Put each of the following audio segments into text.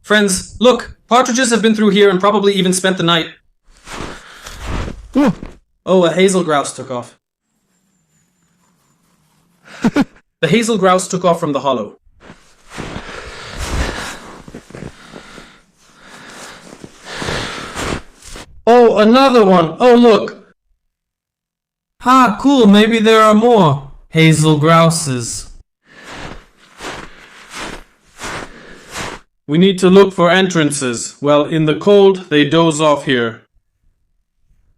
Friends, look! Partridges have been through here and probably even spent the night. Ooh. Oh, a hazel grouse took off. The hazel grouse took off from the hollow. Oh, another one! Oh, look! Ah, cool, maybe there are more hazel grouses. We need to look for entrances. Well, in the cold, they doze off here.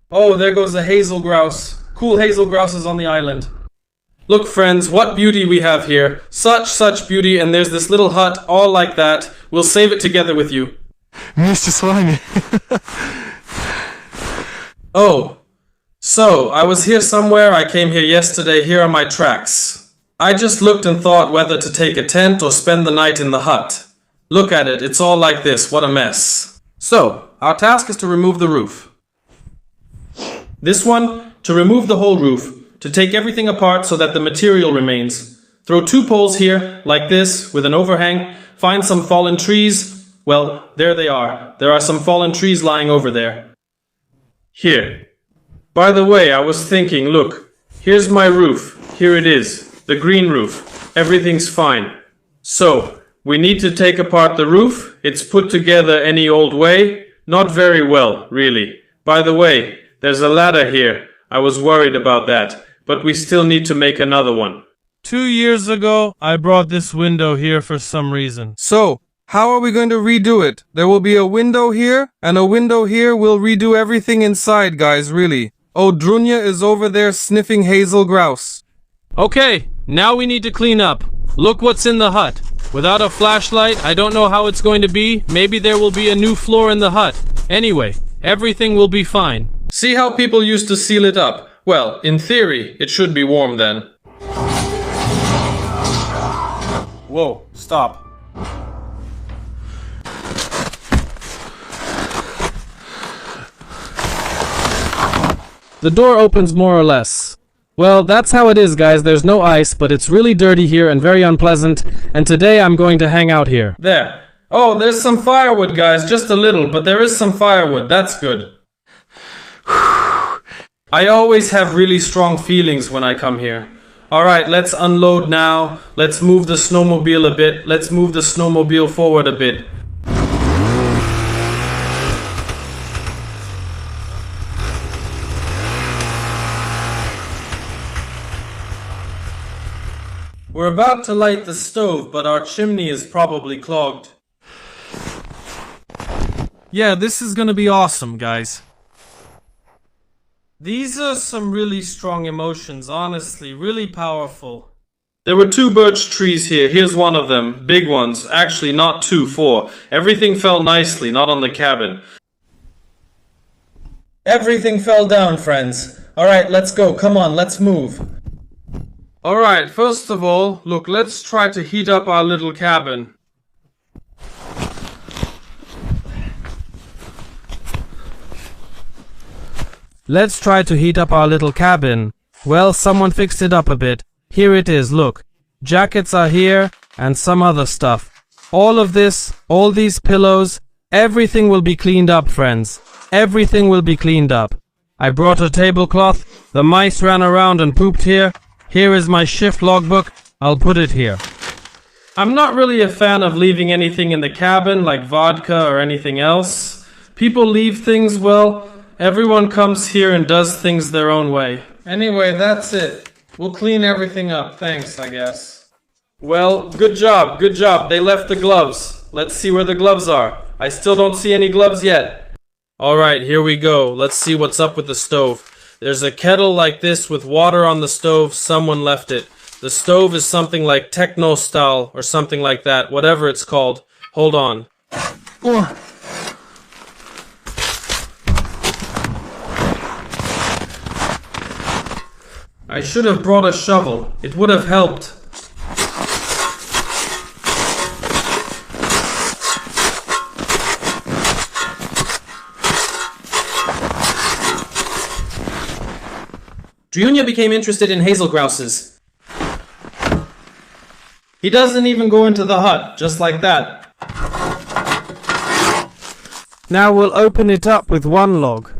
Oh, there goes a hazel grouse. Cool hazel grouses on the island. Look, friends, what beauty we have here. Such beauty, and there's this little hut, all like that. We'll save it together with you. Вместе с вами. Oh, so, I was here somewhere, I came here yesterday, here are my tracks. I just looked and thought whether to take a tent or spend the night in the hut. Look at it, it's all like this, what a mess. So, our task is to remove the roof. This one, to remove the whole roof, to take everything apart so that the material remains. Throw 2 poles here, like this, with an overhang, find some fallen trees. Well, there they are. There are some fallen trees lying over there. Here. By the way, I was thinking, look, here's my roof. Here it is, the green roof. Everything's fine. So, we need to take apart the roof. It's put together any old way. Not very well, really. By the way, there's a ladder here. I was worried about that, but we still need to make another one. 2 years ago, I brought this window here for some reason. So, how are we going to redo it? There will be a window here, and a window here. We'll redo everything inside, guys, really. Oh, Drunya is over there sniffing hazel grouse. Okay, now we need to clean up. Look what's in the hut. Without a flashlight, I don't know how it's going to be. Maybe there will be a new floor in the hut. Anyway, everything will be fine. See how people used to seal it up? Well, in theory, it should be warm then. Whoa, stop. The door opens more or less. Well, that's how it is, guys. There's no ice, but it's really dirty here and very unpleasant, and today I'm going to hang out here. There. Oh, there's some firewood, guys. Just a little, but there is some firewood. That's good. I always have really strong feelings when I come here. Alright, let's unload now. Let's move the snowmobile a bit. Let's move the snowmobile forward a bit. We're about to light the stove, but our chimney is probably clogged. Yeah, this is gonna be awesome, guys. These are some really strong emotions, honestly, really powerful. There were 2 birch trees here. Here's one of them. Big ones. Actually, not 2, 4. Everything fell nicely, not on the cabin. Everything fell down, friends. Alright, let's go. Come on, let's move. Alright, first of all, look, let's try to heat up our little cabin. Let's try to heat up our little cabin. Well, someone fixed it up a bit. Here it is, look. Jackets are here, and some other stuff. All of this, all these pillows, everything will be cleaned up, friends. Everything will be cleaned up. I brought a tablecloth. The mice ran around and pooped here. Here is my shift logbook. I'll put it here. I'm not really a fan of leaving anything in the cabin, like vodka or anything else. People leave things, well, everyone comes here and does things their own way. Anyway, that's it. We'll clean everything up, thanks, I guess. Well, good job, good job. They left the gloves. Let's see where the gloves are. I still don't see any gloves yet. Alright, here we go. Let's see what's up with the stove. There's a kettle like this with water on the stove. Someone left it. The stove is something like techno style or something like that, whatever it's called. Hold on. О, I should have brought a shovel. It would have helped. Drunya became interested in hazel grouses. He doesn't even go into the hut, just like that. Now we'll open it up with one log.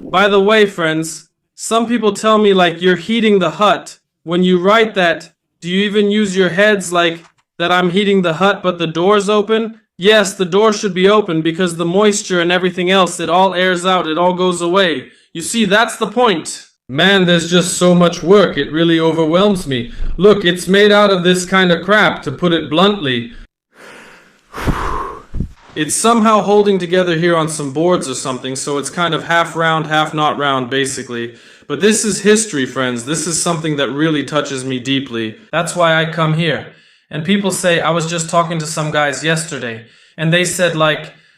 By the way, friends, some people tell me like you're heating the hut. When you write that, do you even use your heads like that I'm heating the hut but the door's open? Yes, the door should be open because the moisture and everything else, it all airs out, it all goes away. You see, that's the point. Man, there's just so much work, it really overwhelms me. Look, it's made out of this kind of crap, to put it bluntly. It's somehow holding together here on some boards or something, so it's kind of half round, half not round, basically. But this is history, friends. This is something that really touches me deeply. That's why I come here. And people say, I was just talking to some guys yesterday, and they said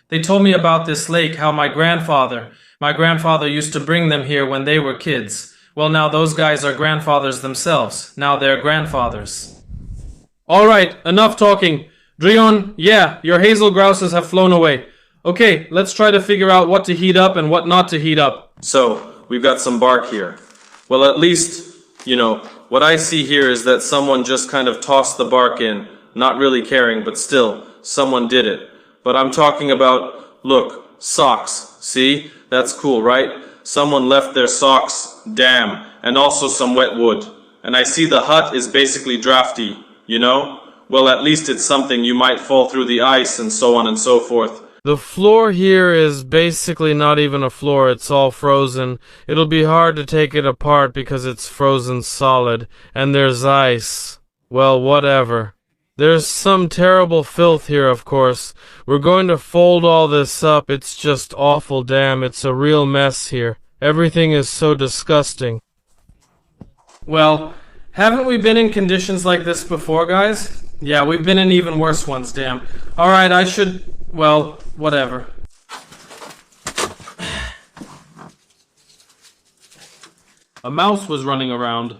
they told me about this lake, how my grandfather used to bring them here when they were kids. Well, now those guys are grandfathers themselves. Now they're grandfathers. Alright, enough talking. Drion, yeah, your Hazel grouses have flown away. Okay, let's try to figure out what to heat up and what not to heat up. So, we've got some bark here. Well, at least, what I see here is that someone just kind of tossed the bark in, not really caring, but still, someone did it. But I'm talking about, look, socks. See? That's cool, right? Someone left their socks, damn, and also some wet wood. And I see the hut is basically drafty, Well, at least it's something. You might fall through the ice and so on and so forth. The floor here is basically not even a floor, it's all frozen. It'll be hard to take it apart because it's frozen solid, and there's ice. Well, whatever. There's some terrible filth here, of course. We're going to fold all this up, it's just awful, damn, it's a real mess here. Everything is so disgusting. Well, haven't we been in conditions like this before, guys? Yeah, we've been in even worse ones, damn. Alright, well, whatever. A mouse was running around.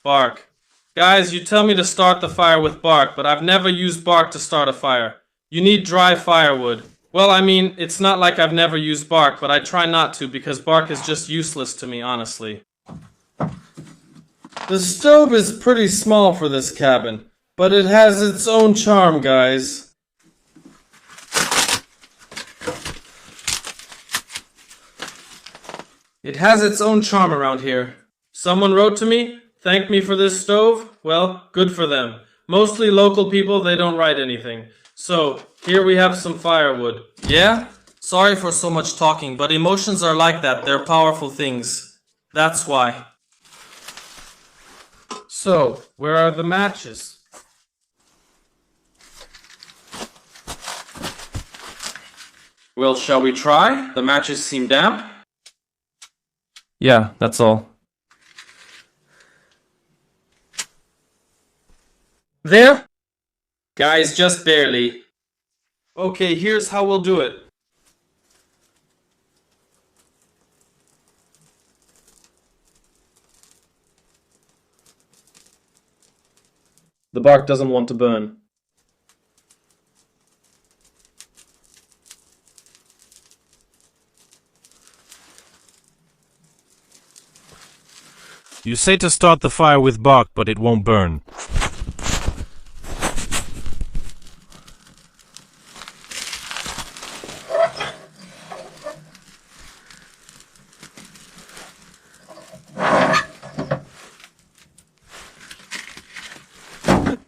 Bark. Guys, you tell me to start the fire with bark, but I've never used bark to start a fire. You need dry firewood. Well, I mean, it's not like I've never used bark, but I try not to because bark is just useless to me, honestly. The stove is pretty small for this cabin, but it has its own charm, guys. It has its own charm around here. Someone wrote to me, thanked me for this stove. Well, good for them. Mostly local people, they don't write anything. So, here we have some firewood. Yeah? Sorry for so much talking, but emotions are like that. They're powerful things. That's why. So, where are the matches? Well, shall we try? The matches seem damp. Yeah, that's all. There? Guys, just barely. Okay, here's how we'll do it. The bark doesn't want to burn. You say to start the fire with bark, but it won't burn.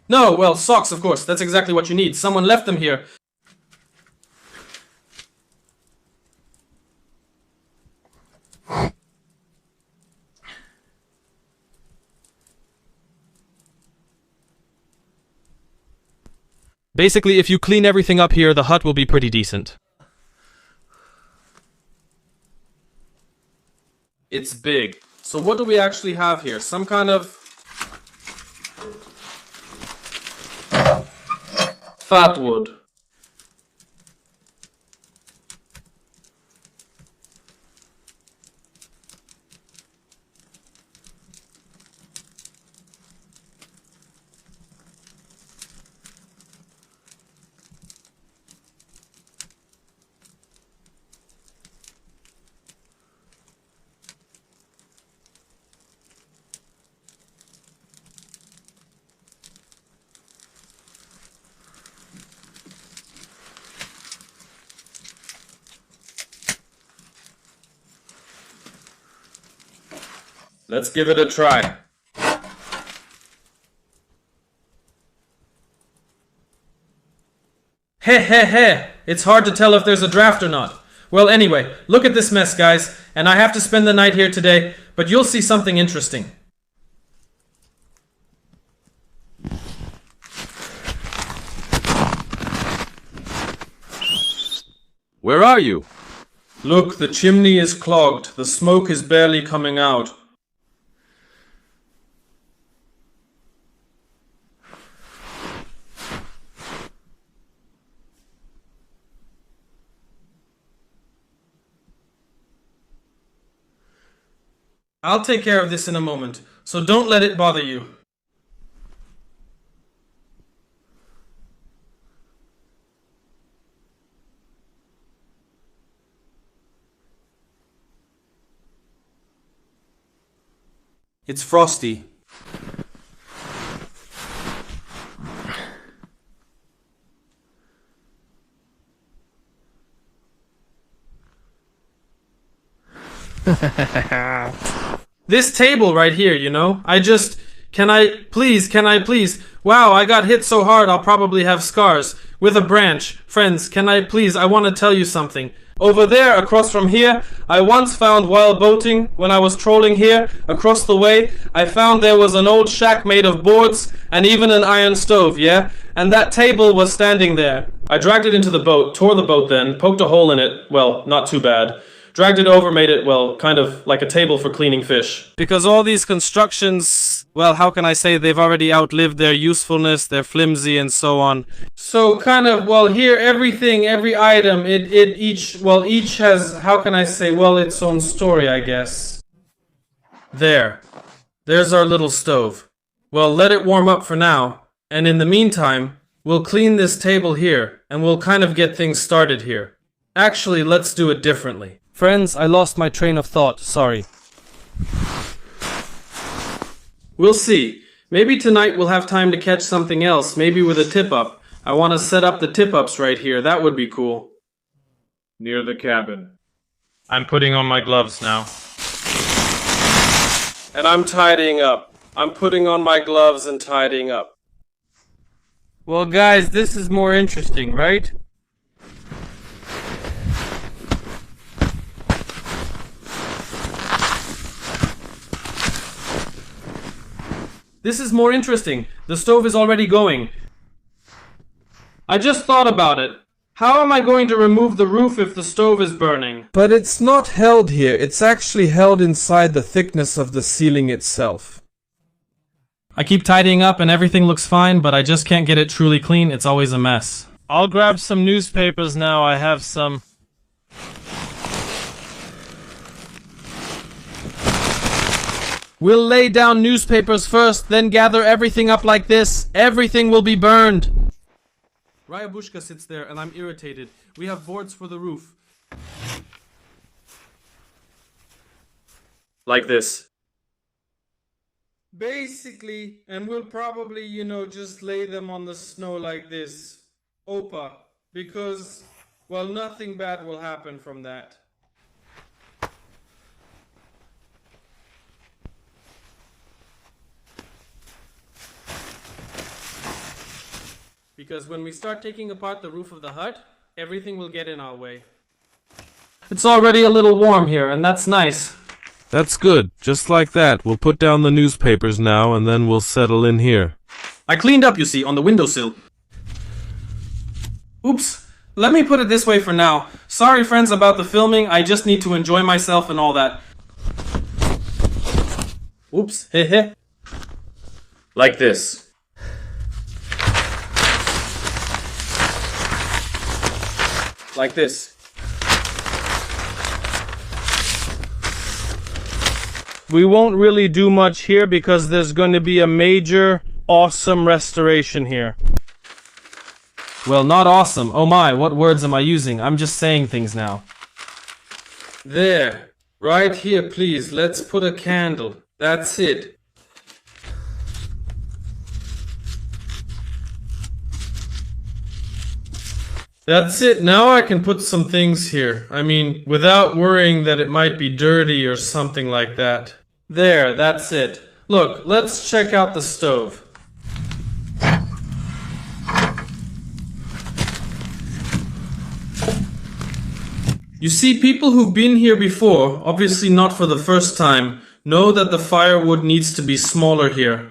No, well, socks, of course. That's exactly what you need. Someone left them here. Basically, if you clean everything up here, the hut will be pretty decent. It's big. So what do we actually have here? Some kind of fat wood. Let's give it a try. Heh. It's hard to tell if there's a draft or not. Well, anyway, look at this mess, guys, and I have to spend the night here today, but you'll see something interesting. Where are you? Look, the chimney is clogged. The smoke is barely coming out. I'll take care of this in a moment, so don't let it bother you. It's frosty. This table right here, you know, can I please? Wow, I got hit so hard I'll probably have scars. With a branch. Friends, can I please? I want to tell you something. Over there, across from here, I once found while boating, when I was trolling here, across the way, I found there was an old shack made of boards and even an iron stove, yeah? And that table was standing there. I dragged it into the boat, tore the boat then, poked a hole in it, well, not too bad. Dragged it over, made it, well, kind of like a table for cleaning fish. Because all these constructions, well, how can I say, they've already outlived their usefulness, they're flimsy and so on. So kind of, well, here, everything, every item, each has, how can I say, well, its own story, I guess. There's our little stove. Well, let it warm up for now, and in the meantime, we'll clean this table here, and we'll kind of get things started here. Actually, let's do it differently. Friends, I lost my train of thought, sorry. We'll see. Maybe tonight we'll have time to catch something else, maybe with a tip-up. I want to set up the tip-ups right here, that would be cool. Near the cabin. I'm putting on my gloves now. And I'm tidying up. I'm putting on my gloves and tidying up. Well, guys, this is more interesting, right? This is more interesting. The stove is already going. I just thought about it. How am I going to remove the roof if the stove is burning? But it's not held here. It's actually held inside the thickness of the ceiling itself. I keep tidying up and everything looks fine, but I just can't get it truly clean. It's always a mess. I'll grab some newspapers now. I have some. We'll lay down newspapers first, then gather everything up like this. Everything will be burned. Ryabushka sits there and I'm irritated. We have boards for the roof. Like this. Basically, and we'll probably, just lay them on the snow like this. Opa. Because, well, nothing bad will happen from that. Because when we start taking apart the roof of the hut, everything will get in our way. It's already a little warm here, and that's nice. That's good. Just like that. We'll put down the newspapers now, and then we'll settle in here. I cleaned up, you see, on the windowsill. Oops. Let me put it this way for now. Sorry, friends, about the filming. I just need to enjoy myself and all that. Oops. Heh. Like this. Like this. We won't really do much here because there's going to be a major, awesome restoration here. Well, not awesome. Oh my, what words am I using? I'm just saying things now. There. Right here, please. Let's put a candle. That's it. That's it. Now I can put some things here. I mean, without worrying that it might be dirty or something like that. There, that's it. Look, let's check out the stove. You see, people who've been here before, obviously not for the first time, know that the firewood needs to be smaller here.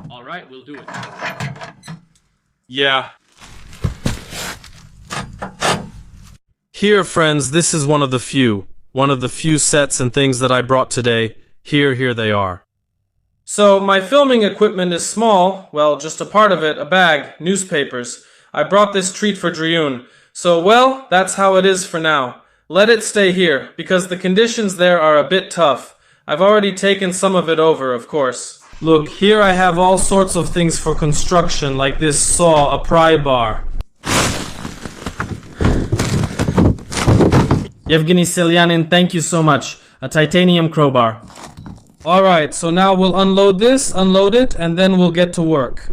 Alright, we'll do it. Yeah. Here, friends, this is one of the few sets and things that I brought today. Here they are. So, my filming equipment is small, well, just a part of it, a bag, newspapers. I brought this treat for Driyun. So, well, that's how it is for now. Let it stay here, because the conditions there are a bit tough. I've already taken some of it over, of course. Look, here I have all sorts of things for construction, like this saw, a pry bar. Yevgeny Selyanin, thank you so much. A titanium crowbar. Alright, so now we'll unload it, and then we'll get to work.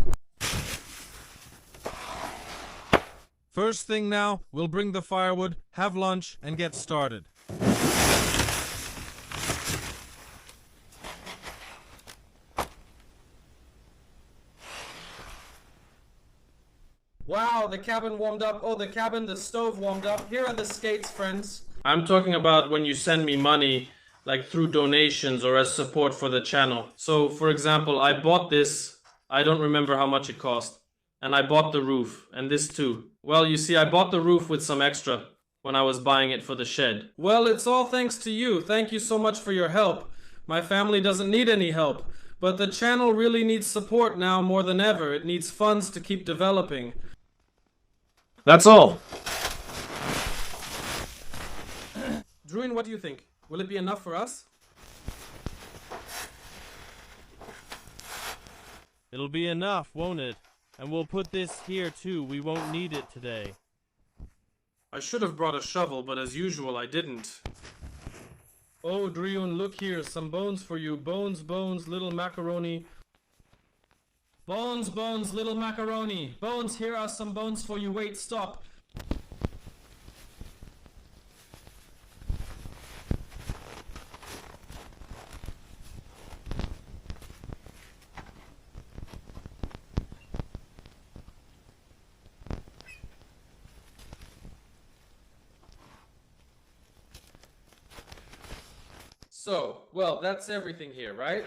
First thing now, we'll bring the firewood, have lunch, and get started. Wow, the cabin warmed up. Oh, the stove warmed up. Here are the skates, friends. I'm talking about when you send me money, like through donations or as support for the channel. So, for example, I bought this. I don't remember how much it cost. And I bought the roof, and this too. Well, you see, I bought the roof with some extra when I was buying it for the shed. Well, it's all thanks to you. Thank you so much for your help. My family doesn't need any help. But the channel really needs support now more than ever. It needs funds to keep developing. That's all. Druin, what do you think? Will it be enough for us? It'll be enough, won't it? And we'll put this here too. We won't need it today. I should have brought a shovel, but as usual, I didn't. Oh, Driyun, look here. Some bones for you. Bones, little macaroni. Bones, little macaroni. Bones, here are some bones for you. Wait, stop. So, well, that's everything here, right?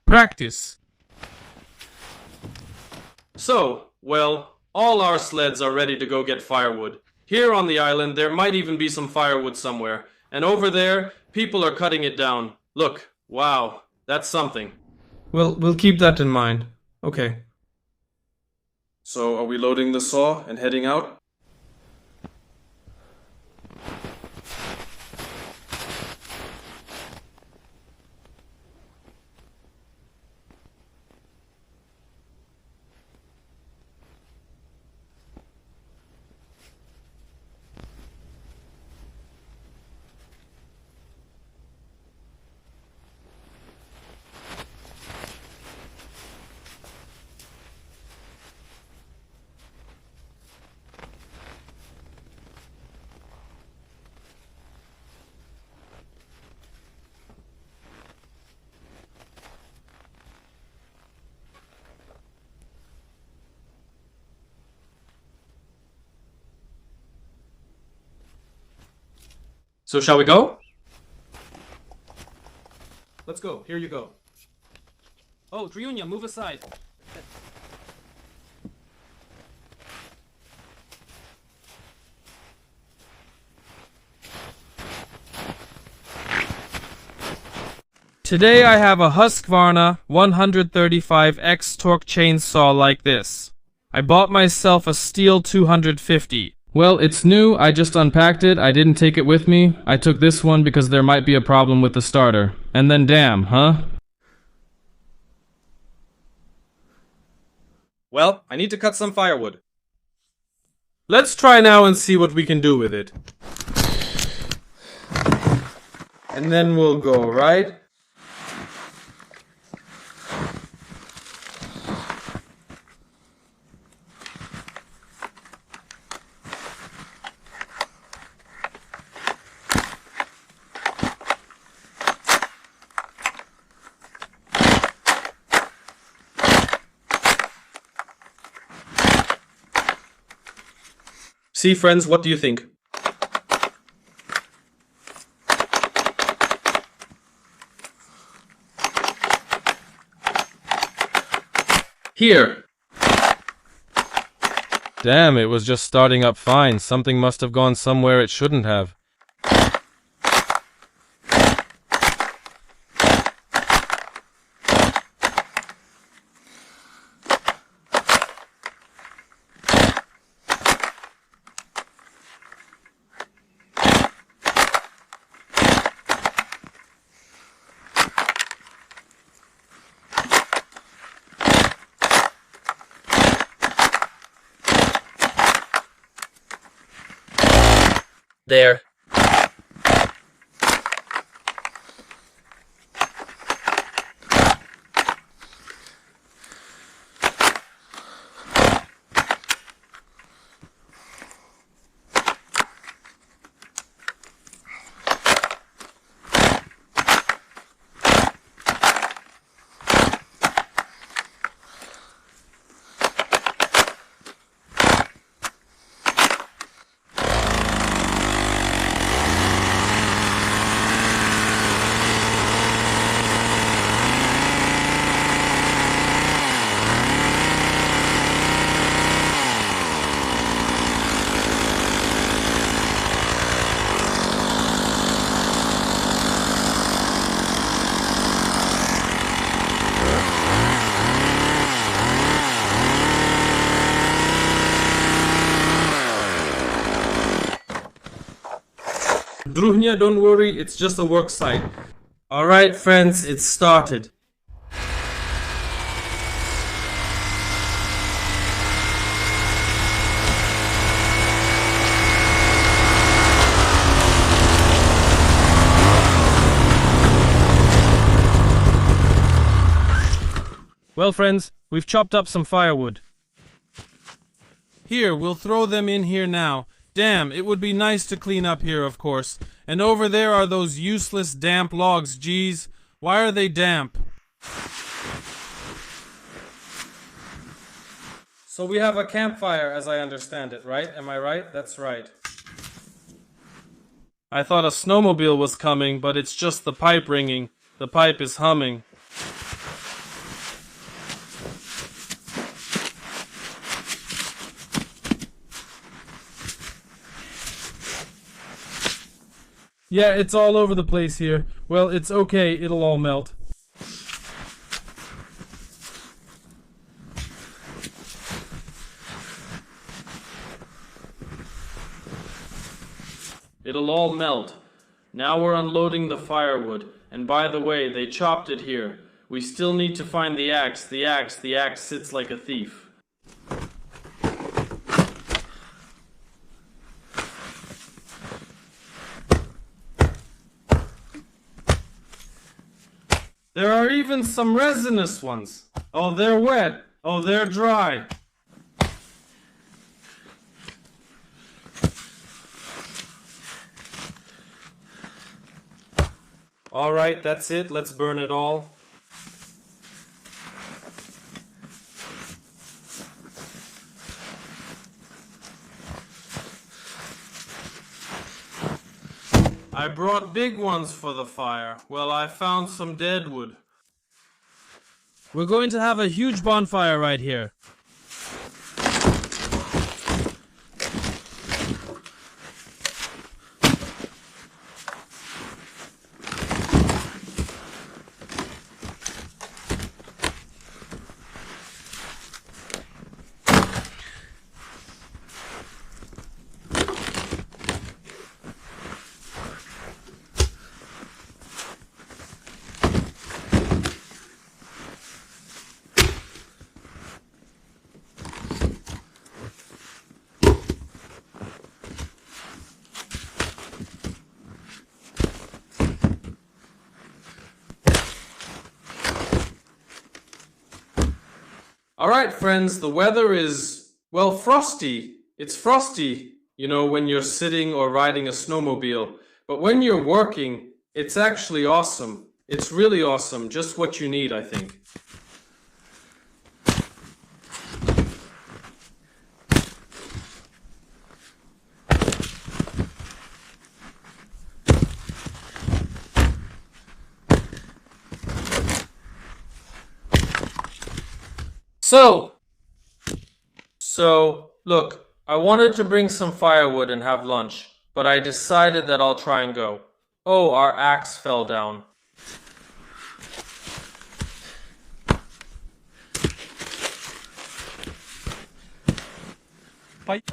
Practice. So, well, all our sleds are ready to go get firewood. Here on the island, there might even be some firewood somewhere. And over there, people are cutting it down. Look, wow, that's something. Well, we'll keep that in mind. Okay. So, are we loading the saw and heading out? So shall we go? Let's go. Here you go. Oh, Driyunya, move aside. Today I have a Husqvarna 135X torque chainsaw like this. I bought myself a Steel 250. Well, it's new. I just unpacked it. I didn't take it with me. I took this one because there might be a problem with the starter. And then damn, huh? Well, I need to cut some firewood. Let's try now and see what we can do with it. And then we'll go right. See, friends, what do you think? Here. Damn, it was just starting up fine. Something must have gone somewhere it shouldn't have. There. Drunia, don't worry, it's just a work site. Alright, friends, it's started. Well, friends, we've chopped up some firewood. Here, we'll throw them in here now. Damn, it would be nice to clean up here, of course. And over there are those useless damp logs, geez. Why are they damp? So we have a campfire, as I understand it, right? Am I right? That's right. I thought a snowmobile was coming, but it's just the pipe ringing. The pipe is humming. Yeah, it's all over the place here. Well, it's okay, it'll all melt. It'll all melt. Now we're unloading the firewood. And by the way, they chopped it here. We still need to find the axe. The axe sits like a thief. There are even some resinous ones. Oh, they're wet. Oh, they're dry. Alright, that's it. Let's burn it all. I brought big ones for the fire. Well, I found some dead wood. We're going to have a huge bonfire right here. Alright, friends, the weather is, well, frosty. It's frosty, you know, when you're sitting or riding a snowmobile. But when you're working, it's actually awesome. It's really awesome. Just what you need, I think. So, look, I wanted to bring some firewood and have lunch, but I decided that I'll try and go. Oh, our axe fell down.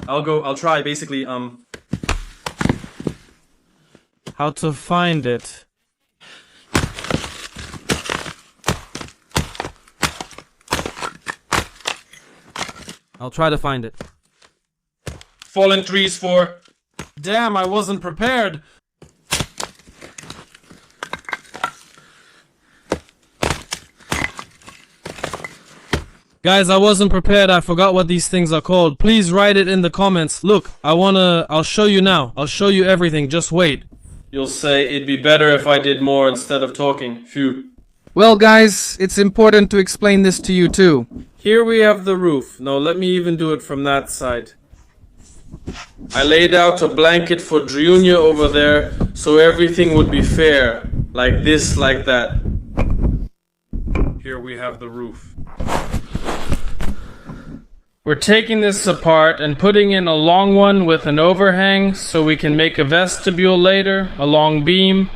I'll try, basically, How to find it. I'll try to find it. fallen trees for... Damn, I wasn't prepared. Guys, I wasn't prepared. I forgot what these things are called. Please write it in the comments. Look, I'll show you now. I'll show you everything. Just wait. You'll say it'd be better if I did more instead of talking. Phew. Well, guys, it's important to explain this to you too. Here we have the roof. No, let me even do it from that side. I laid out a blanket for Junior over there, so everything would be fair. Like this, like that. Here we have the roof. We're taking this apart and putting in a long one with an overhang so we can make a vestibule later, a long beam.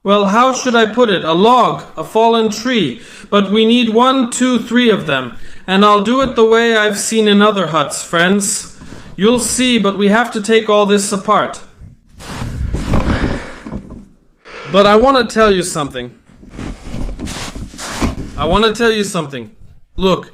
Well, how should I put it? A log, a fallen tree. But we need 1, 2, 3 of them. And I'll do it the way I've seen in other huts, friends. You'll see, but we have to take all this apart. But I want to tell you something. Look.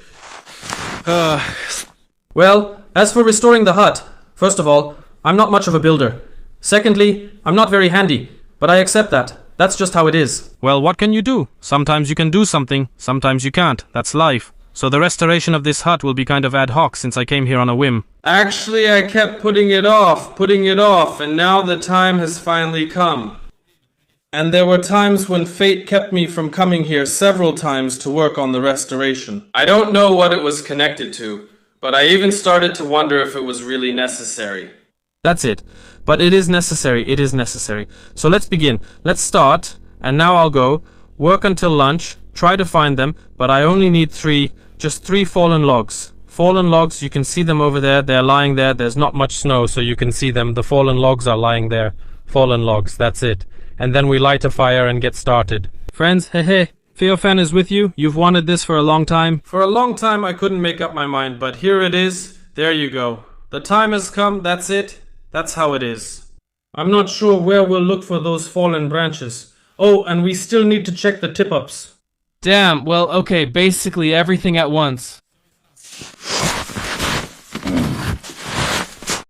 Well, as for restoring the hut, first of all, I'm not much of a builder. Secondly, I'm not very handy, but I accept that. That's just how it is. Well, what can you do? Sometimes you can do something, sometimes you can't. That's life. So the restoration of this hut will be kind of ad hoc since I came here on a whim. Actually, I kept putting it off, and now the time has finally come. And there were times when fate kept me from coming here several times to work on the restoration. I don't know what it was connected to, but I even started to wonder if it was really necessary. That's it. But it is necessary. So let's begin. Let's start. And now I'll go. Work until lunch. Try to find them. But I only need just three fallen logs. Fallen logs, you can see them over there. They're lying there. There's not much snow, so you can see them. The fallen logs are lying there. Fallen logs, that's it. And then we light a fire and get started. Friends, hey, Theophan is with you. You've wanted this for a long time. For a long time I couldn't make up my mind, but here it is. There you go. The time has come, that's it. That's how it is. I'm not sure where we'll look for those fallen branches. Oh, and we still need to check the tip-ups. Damn, well, okay, basically everything at once.